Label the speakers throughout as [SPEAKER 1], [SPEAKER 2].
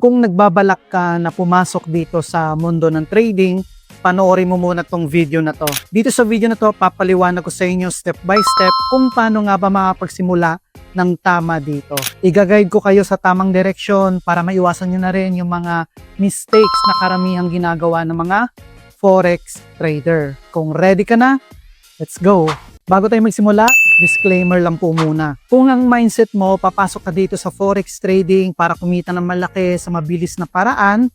[SPEAKER 1] kung nagbabalak ka na pumasok dito sa mundo ng trading, panoorin mo muna tong video na to. Dito sa video na to, papaliwanag ko sa inyo step by step kung paano nga ba makapagsimula ng tama dito. Iga-guide ko kayo sa tamang direksyon para maiwasan nyo na rin yung mga mistakes na karamihang ginagawa ng mga forex trader. Kung ready ka na, let's go! Bago tayo magsimula, disclaimer lang po muna. Kung ang mindset mo, papasok ka dito sa forex trading para kumita ng malaki sa mabilis na paraan,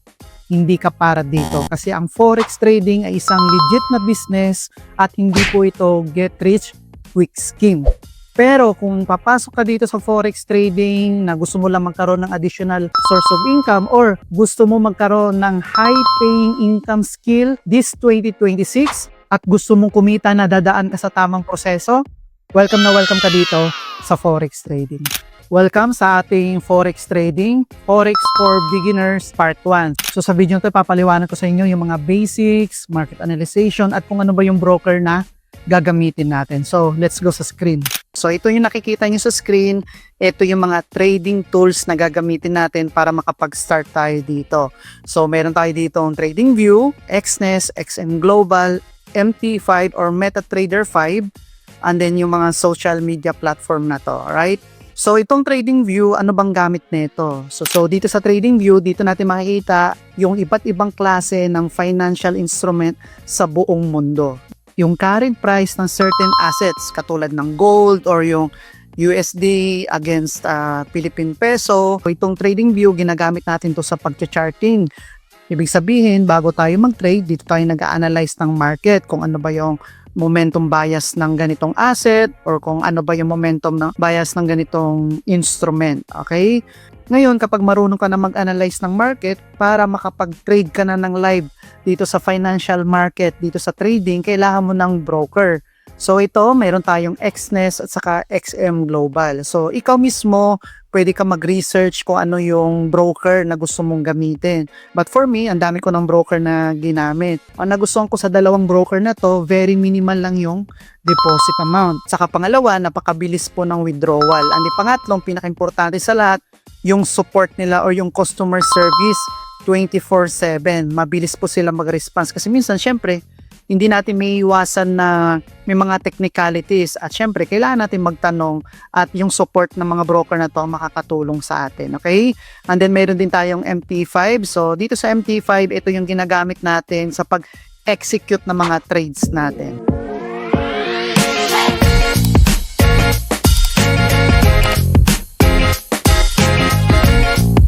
[SPEAKER 1] hindi ka para dito. Kasi ang forex trading ay isang legit na business at hindi po ito get rich quick scheme. Pero kung papasok ka dito sa forex trading na gusto mo lang magkaroon ng additional source of income or gusto mo magkaroon ng high-paying income skill this 2026 at gusto mong kumita na dadaan ka sa tamang proseso, welcome na welcome ka dito sa forex trading. Welcome sa ating forex trading, Forex for Beginners Part 1. So sa video nito, papaliwanag ko sa inyo yung mga basics, market analyzation at kung ano ba yung broker na gagamitin natin. So let's go sa screen. So ito yung nakikita nyo sa screen, ito yung mga trading tools na gagamitin natin para makapag-start tayo dito. So meron tayo dito ang TradingView, XNES, XM Global, MT5 or MetaTrader 5, and then yung mga social media platform na to, alright? So itong TradingView, ano bang gamit nito? So dito sa TradingView, dito natin makikita yung iba't ibang klase ng financial instrument sa buong mundo. Yung current price ng certain assets katulad ng gold or yung USD against Philippine peso. Itong TradingView, ginagamit natin to sa pag-charting. Ibig sabihin, bago tayo mag-trade, dito tayo nag-analyze ng market kung ano ba yung momentum bias ng ganitong asset or kung ano ba yung momentum ng bias ng ganitong instrument. Okay? Ngayon, kapag marunong ka na mag-analyze ng market para makapag-trade ka na ng live dito sa financial market, dito sa trading, kailangan mo ng broker. So ito, mayroon tayong XNES at saka XM Global. So ikaw mismo, pwede ka mag-research kung ano yung broker na gusto mong gamitin. But for me, ang dami ko ng broker na ginamit. Ang nagustuhan ko sa dalawang broker na to, very minimal lang yung deposit amount. Saka pangalawa, napakabilis po ng withdrawal. And the pangatlong, pinaka-importante sa lahat, yung support nila or yung customer service 24/7. Mabilis po sila mag-response. Kasi minsan, syempre, hindi natin may iwasan na may mga technicalities at syempre kailangan natin magtanong at yung support ng mga broker na to makakatulong sa atin, okay? And then meron din tayong MT5. So dito sa MT5, ito yung ginagamit natin sa pag-execute ng mga trades natin.